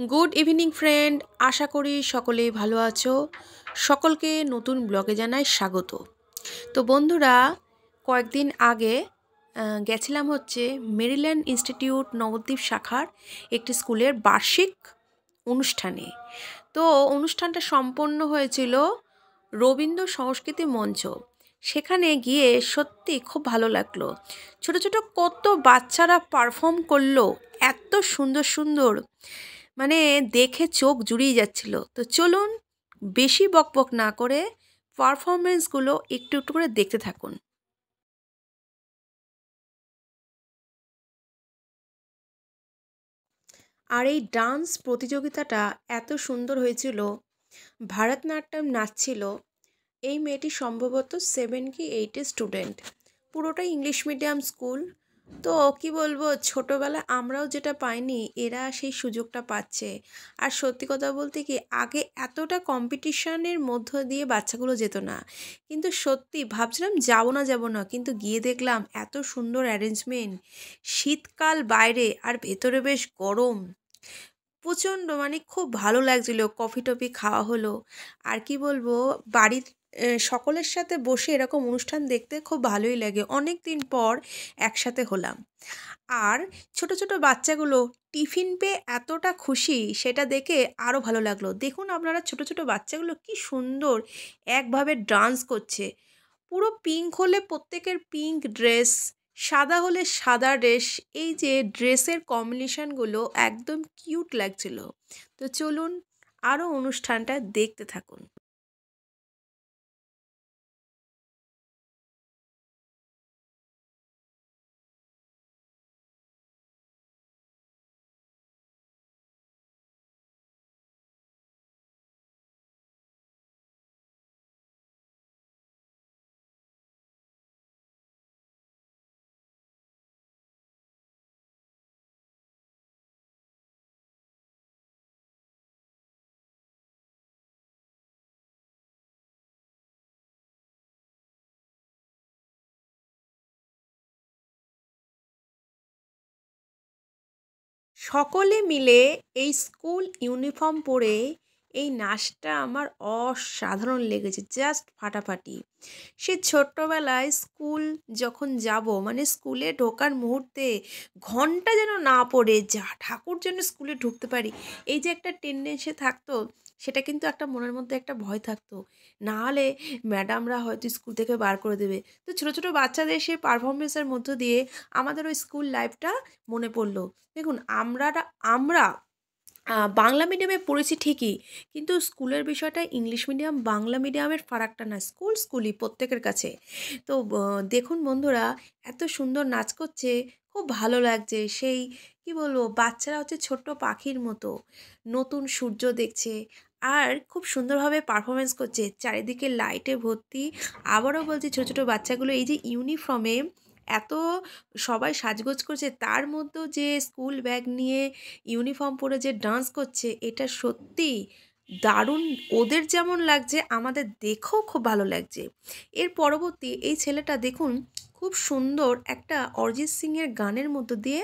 Good evening friend, আশা করি সকলেই ভালো আছো। সকলকে নতুন ব্লগে জানাই স্বাগত। তো বন্ধুরা, কয়েকদিন আগে গেছিলাম হচ্ছে মেরিল্যান্ড ইনস্টিটিউট নবদ্বীপ শাখার একটি স্কুলের বার্ষিক অনুষ্ঠানে। তো অনুষ্ঠানটা সম্পন্ন হয়েছিল রবীন্দ্র সংস্কৃতি মঞ্চ। সেখানে গিয়ে সত্যি খুব ভালো লাগলো। ছোট ছোট কত বাচ্চারা পারফর্ম করলো, এত সুন্দর সুন্দর, মানে দেখে চোখ জুড়িয়ে যাচ্ছিল। তো চলুন বেশি বকবক না করে পারফরমেন্সগুলো একটু একটু করে দেখতে থাকুন। আর এই ডান্স প্রতিযোগিতাটা এত সুন্দর হয়েছিল। ভারতনাট্যম নাচছিল। এই মেয়েটি সম্ভবত 7 কি 8 স্টুডেন্ট, পুরোটাই ইংলিশ মিডিয়াম স্কুল। তো কি বলবো, ছোটোবেলায় আমরাও যেটা পাইনি এরা সেই সুযোগটা পাচ্ছে। আর সত্যি কথা বলতে কি, আগে এতটা কম্পিটিশনের মধ্য দিয়ে বাচ্চাগুলো যেত না। কিন্তু সত্যি ভাবছিলাম যাব না, কিন্তু গিয়ে দেখলাম এত সুন্দর অ্যারেঞ্জমেন্ট। শীতকাল বাইরে আর ভেতরে বেশ গরম, প্রচণ্ড, মানে খুব ভালো লাগছিল। কফি টফি খাওয়া হলো। আর কি বলবো, বাড়ির সকলের সাথে বসে এরকম অনুষ্ঠান দেখতে খুব ভালোই লাগে। অনেক দিন পর একসাথে হলাম। আর ছোট ছোট বাচ্চাগুলো টিফিন পেয়ে এতটা খুশি, সেটা দেখে আরও ভালো লাগলো। দেখুন আপনারা, ছোট ছোট বাচ্চাগুলো কি সুন্দর একভাবে ডান্স করছে। পুরো পিঙ্ক হলে প্রত্যেকের পিঙ্ক ড্রেস, সাদা হলে সাদা ড্রেস। এই যে ড্রেসের কম্বিনেশনগুলো একদম কিউট লাগছিল। তো চলুন আরও অনুষ্ঠানটা দেখতে থাকুন। সকলে মিলে এই স্কুল ইউনিফর্ম পরে এই নাচটা আমার অসাধারণ লেগেছে, জাস্ট ফাটাফাটি। সে ছোট্টবেলায় স্কুল যখন যাব, মানে স্কুলে ঢোকার মুহূর্তে ঘন্টা যেন না পড়ে, যা ঠাকুর যেন স্কুলে ঢুকতে পারি, এই যে একটা টেন্ডেন্সি থাকতো, সেটা কিন্তু একটা মনের মধ্যে একটা ভয় থাকতো। না হলে ম্যাডামরা হয়তো স্কুল থেকে বার করে দেবে। তো ছোটো ছোটো বাচ্চাদের সেই পারফরমেন্সের মধ্য দিয়ে আমাদের ওই স্কুল লাইফটা মনে পড়লো। দেখুন, আমরা বাংলা মিডিয়ামে পড়েছি ঠিকই, কিন্তু স্কুলের বিষয়টা ইংলিশ মিডিয়াম বাংলা মিডিয়ামের ফারাকটা না, স্কুল স্কুলই প্রত্যেকের কাছে। তো দেখুন বন্ধুরা, এত সুন্দর নাচ করছে, খুব ভালো লাগছে। সেই কি বলবো, বাচ্চারা হচ্ছে ছোট্ট পাখির মতো, নতুন সূর্য দেখছে আর খুব সুন্দরভাবে পারফরমেন্স করছে। চারিদিকে লাইটে ভর্তি। আবারও বলছি, ছোটো ছোটো বাচ্চাগুলো এই যে ইউনিফর্মে এত সবাই সাজগোজ করছে, তার মধ্যেও যে স্কুল ব্যাগ নিয়ে ইউনিফর্ম পরে যে ডান্স করছে, এটা সত্যি দারুণ। ওদের যেমন লাগছে, আমাদের দেখেও খুব ভালো লাগছে। এর পরবর্তী এই ছেলেটা দেখুন, খুব সুন্দর একটা অরিজিৎ সিংয়ের গানের মধ্য দিয়ে,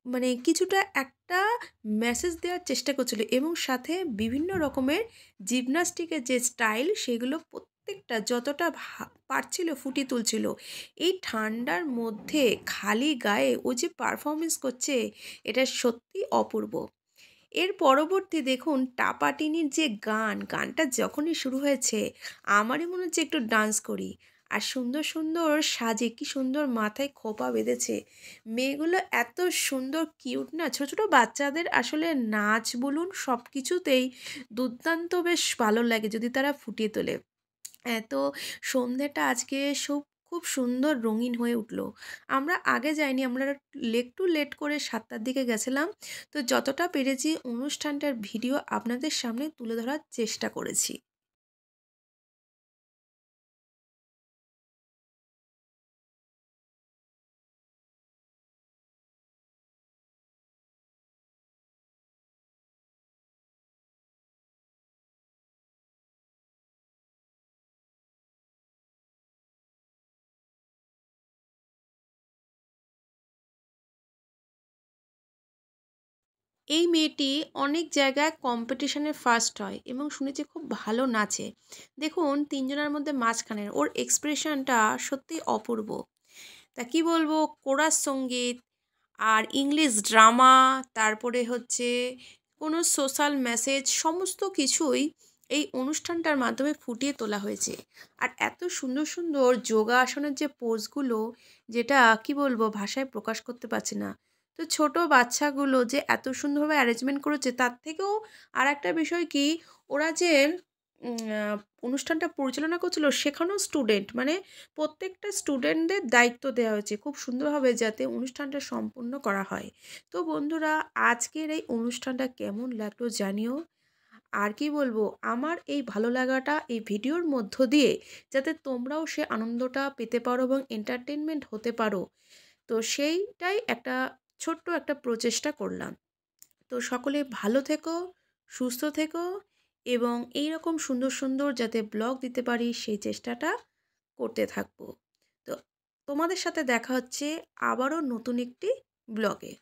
মানে কিছুটা একটা মেসেজ দেওয়ার চেষ্টা করছিল, এবং সাথে বিভিন্ন রকমের জিমনাস্টিকের যে স্টাইল, সেগুলো প্রত্যেকটা যতটা পারছিল ফুটিয়ে তুলছিল। এই ঠান্ডার মধ্যে খালি গায়ে ও যে পারফরমেন্স করছে, এটা সত্যি অপূর্ব। এর পরবর্তী দেখুন, টাপাটিনির যে গানটা যখনই শুরু হয়েছে, আমারই মনে হচ্ছে একটু ডান্স করি। আর সুন্দর সুন্দর সাজে, কি সুন্দর মাথায় খোঁপা বেঁধেছে মেয়েগুলো, এত সুন্দর কিউট না। ছোটো ছোটো বাচ্চাদের আসলে নাচ বলুন, সব কিছুতেই দুর্দান্ত বেশ ভালো লাগে যদি তারা ফুটিয়ে তোলে। তো সন্ধ্যেটা আজকে সব খুব সুন্দর রঙিন হয়ে উঠলো। আমরা আগে যাইনি, আমরা একটু লেট করে 7টার দিকে গেছিলাম। তো যতটা পেরেছি অনুষ্ঠানটার ভিডিও আপনাদের সামনে তুলে ধরার চেষ্টা করেছি। এই মেয়েটি অনেক জায়গায় কম্পিটিশনে ফার্স্ট হয় এবং শুনেছি খুব ভালো নাচে। দেখুন ৩ জনের মধ্যে মাঝখানের ওর এক্সপ্রেশনটা সত্যিই অপূর্ব। তা কি বলবো, কোরাস সঙ্গীত আর ইংলিশ ড্রামা, তারপরে হচ্ছে কোনো সোশ্যাল মেসেজ, সমস্ত কিছুই এই অনুষ্ঠানটার মাধ্যমে ফুটিয়ে তোলা হয়েছে। আর এত সুন্দর সুন্দর যোগা আসনের যে পোজগুলো, যেটা কি বলবো ভাষায় প্রকাশ করতে পারছি না। তো ছোট বাচ্চাগুলো যে এত সুন্দরভাবে অ্যারেঞ্জমেন্ট করেছে, তার থেকেও আর একটা বিষয় কি, ওরা যে অনুষ্ঠানটা পরিচালনা করছিল সেখানেও স্টুডেন্ট, মানে প্রত্যেকটা স্টুডেন্টদের দায়িত্ব দেওয়া হয়েছে খুব সুন্দরভাবে যাতে অনুষ্ঠানটা সম্পূর্ণ করা হয়। তো বন্ধুরা, আজকের এই অনুষ্ঠানটা কেমন লাগলো জানিও। আর কি বলবো, আমার এই ভালো লাগাটা এই ভিডিওর মধ্য দিয়ে যাতে তোমরাও সে আনন্দটা পেতে পারো এবং এন্টারটেনমেন্ট হতে পারো, তো সেইটাই একটা ছোট্ট একটা প্রচেষ্টা করলাম। তো সকলে ভালো থেকো, সুস্থ থেকো এবং এই রকম সুন্দর সুন্দর যাতে ব্লগ দিতে পারি সেই চেষ্টাটা করতে থাকবো। তো তোমাদের সাথে দেখা হচ্ছে আবারও নতুন একটি ব্লগে।